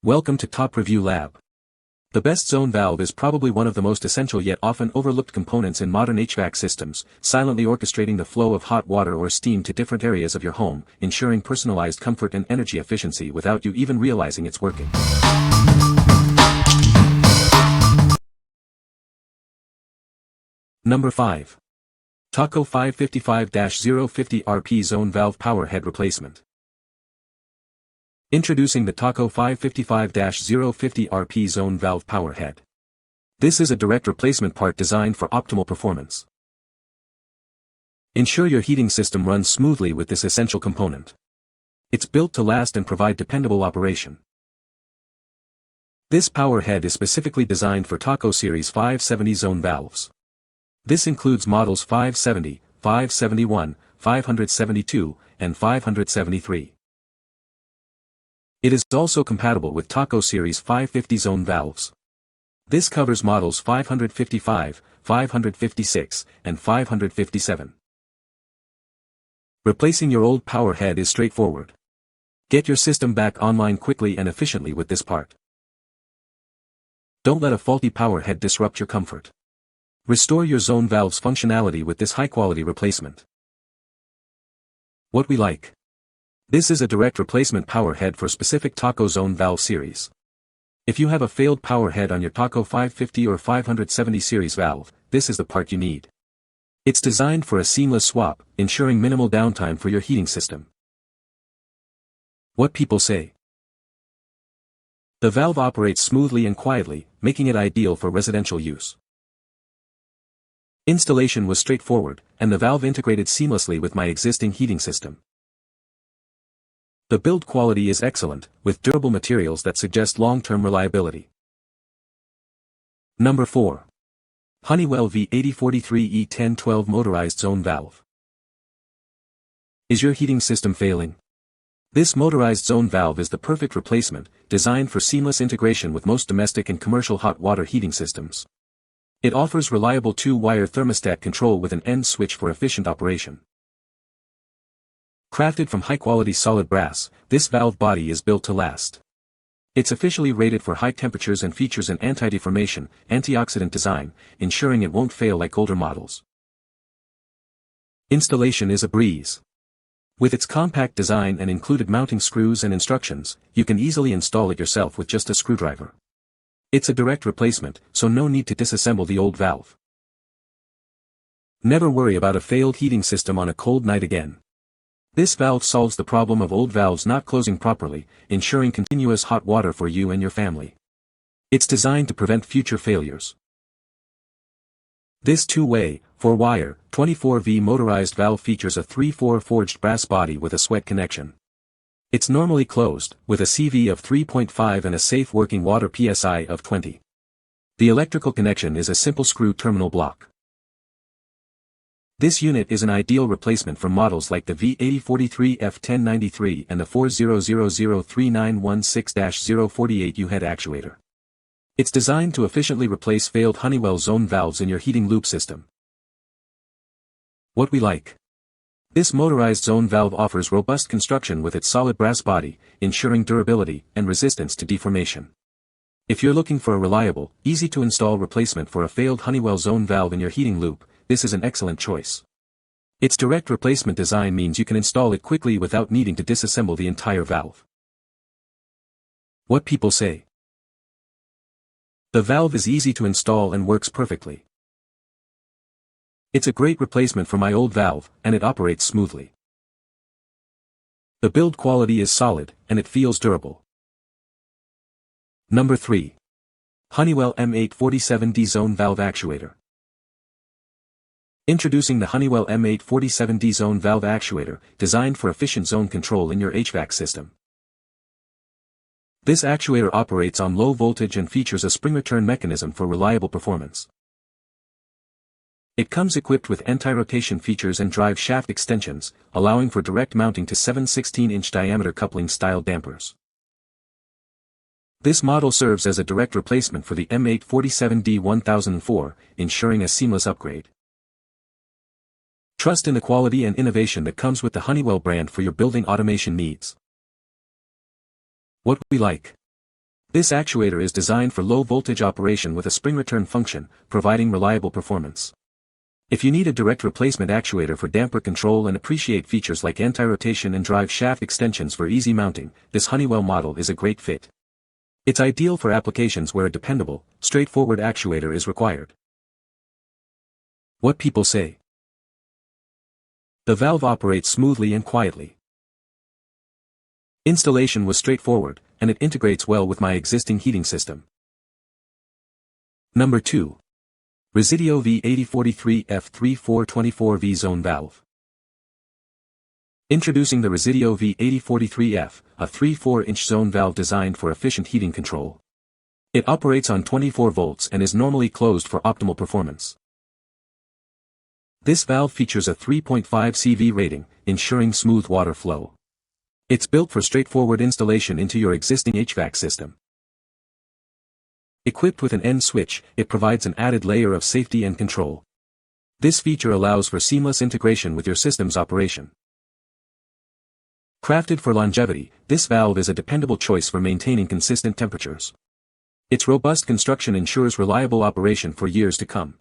Welcome to Top Review Lab. The best zone valve is probably one of the most essential yet often overlooked components in modern HVAC systems, silently orchestrating the flow of hot water or steam to different areas of your home, ensuring personalized comfort and energy efficiency without you even realizing it's working. Number 5. Taco 555-050 RP Zone Valve Power Head Replacement. Introducing the Taco 555-050 RP Zone Valve Power Head. This is a direct replacement part designed for optimal performance. Ensure your heating system runs smoothly with this essential component. It's built to last and provide dependable operation. This power head is specifically designed for Taco Series 570 zone valves. This includes models 570, 571, 572, and 573. It is also compatible with Taco Series 550 zone valves. This covers models 555, 556, and 557. Replacing your old power head is straightforward. Get your system back online quickly and efficiently with this part. Don't let a faulty power head disrupt your comfort. Restore your zone valve's functionality with this high-quality replacement. What we like. This is a direct replacement power head for specific Taco zone valve series. If you have a failed power head on your Taco 550 or 570 series valve, this is the part you need. It's designed for a seamless swap, ensuring minimal downtime for your heating system. What people say. The valve operates smoothly and quietly, making it ideal for residential use. Installation was straightforward, and the valve integrated seamlessly with my existing heating system. The build quality is excellent, with durable materials that suggest long-term reliability. Number 4. Honeywell V8043E1012 Motorized Zone Valve. Is your heating system failing? This motorized zone valve is the perfect replacement, designed for seamless integration with most domestic and commercial hot water heating systems. It offers reliable 2-wire thermostat control with an end switch for efficient operation. Crafted from high-quality solid brass, this valve body is built to last. It's officially rated for high temperatures and features an anti-deformation, antioxidant design, ensuring it won't fail like older models. Installation is a breeze. With its compact design and included mounting screws and instructions, you can easily install it yourself with just a screwdriver. It's a direct replacement, so no need to disassemble the old valve. Never worry about a failed heating system on a cold night again. This valve solves the problem of old valves not closing properly, ensuring continuous hot water for you and your family. It's designed to prevent future failures. This 2-way, 4-wire, 24V motorized valve features a 3/4 forged brass body with a sweat connection. It's normally closed, with a CV of 3.5 and a safe working water PSI of 20. The electrical connection is a simple screw terminal block. This unit is an ideal replacement for models like the V8043F1093 and the 40003916-048 U-head actuator. It's designed to efficiently replace failed Honeywell zone valves in your heating loop system. What we like. This motorized zone valve offers robust construction with its solid brass body, ensuring durability and resistance to deformation. If you're looking for a reliable, easy-to-install replacement for a failed Honeywell zone valve in your heating loop, this is an excellent choice. Its direct replacement design means you can install it quickly without needing to disassemble the entire valve. What people say. The valve is easy to install and works perfectly. It's a great replacement for my old valve, and it operates smoothly. The build quality is solid, and it feels durable. Number 3. Honeywell M847D Zone Valve Actuator. Introducing the Honeywell M847D Zone Valve Actuator, designed for efficient zone control in your HVAC system. This actuator operates on low voltage and features a spring return mechanism for reliable performance. It comes equipped with anti-rotation features and drive shaft extensions, allowing for direct mounting to 7 16-inch diameter coupling style dampers. This model serves as a direct replacement for the M847D1004, ensuring a seamless upgrade. Trust in the quality and innovation that comes with the Honeywell brand for your building automation needs. What we like. This actuator is designed for low-voltage operation with a spring return function, providing reliable performance. If you need a direct replacement actuator for damper control and appreciate features like anti-rotation and drive shaft extensions for easy mounting, this Honeywell model is a great fit. It's ideal for applications where a dependable, straightforward actuator is required. What people say. The valve operates smoothly and quietly. Installation was straightforward, and it integrates well with my existing heating system. Number 2. Resideo V8043F3424V Zone Valve. Introducing the Resideo V8043F, a 3/4-inch zone valve designed for efficient heating control. It operates on 24 volts and is normally closed for optimal performance. This valve features a 3.5 CV rating, ensuring smooth water flow. It's built for straightforward installation into your existing HVAC system. Equipped with an end switch, it provides an added layer of safety and control. This feature allows for seamless integration with your system's operation. Crafted for longevity, this valve is a dependable choice for maintaining consistent temperatures. Its robust construction ensures reliable operation for years to come.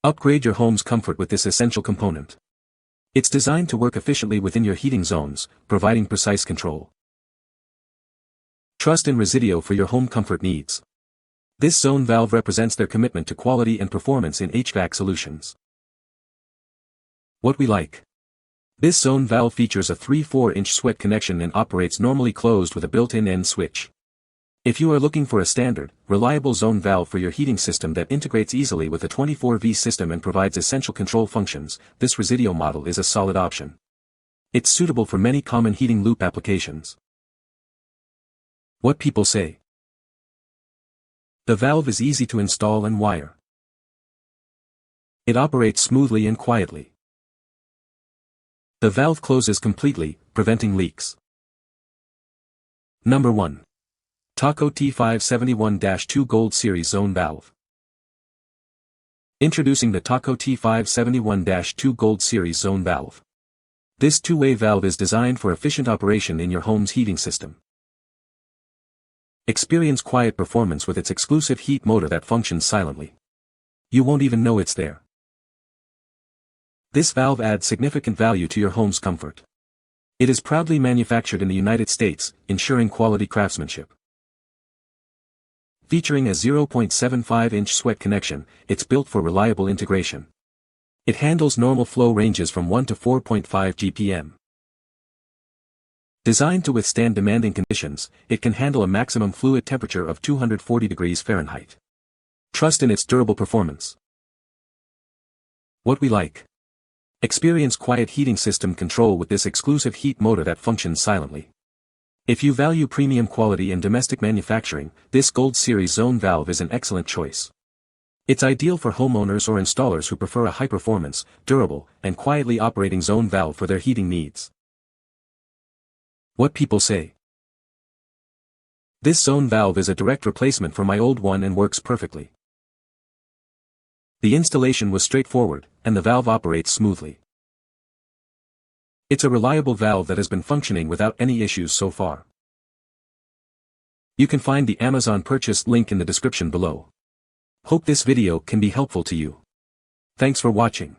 Upgrade your home's comfort with this essential component. It's designed to work efficiently within your heating zones, providing precise control. Trust in Resideo for your home comfort needs. This zone valve represents their commitment to quality and performance in HVAC solutions. What we like. This zone valve features a 3/4-inch sweat connection and operates normally closed with a built-in end switch. If you are looking for a standard, reliable zone valve for your heating system that integrates easily with a 24V system and provides essential control functions, this Resideo model is a solid option. It's suitable for many common heating loop applications. What people say. The valve is easy to install and wire. It operates smoothly and quietly. The valve closes completely, preventing leaks. Number 1. Taco T571-2 Gold Series Zone Valve. Introducing the Taco T571-2 Gold Series Zone Valve. This two-way valve is designed for efficient operation in your home's heating system. Experience quiet performance with its exclusive heat motor that functions silently. You won't even know it's there. This valve adds significant value to your home's comfort. It is proudly manufactured in the United States, ensuring quality craftsmanship. Featuring a 0.75-inch sweat connection, it's built for reliable integration. It handles normal flow ranges from 1 to 4.5 GPM. Designed to withstand demanding conditions, it can handle a maximum fluid temperature of 240 degrees Fahrenheit. Trust in its durable performance. What we like. Experience quiet heating system control with this exclusive heat motor that functions silently. If you value premium quality and domestic manufacturing, this Gold Series zone valve is an excellent choice. It's ideal for homeowners or installers who prefer a high-performance, durable, and quietly operating zone valve for their heating needs. What people say. This zone valve is a direct replacement for my old one and works perfectly. The installation was straightforward, and the valve operates smoothly. It's a reliable valve that has been functioning without any issues so far. You can find the Amazon purchase link in the description below. Hope this video can be helpful to you. Thanks for watching.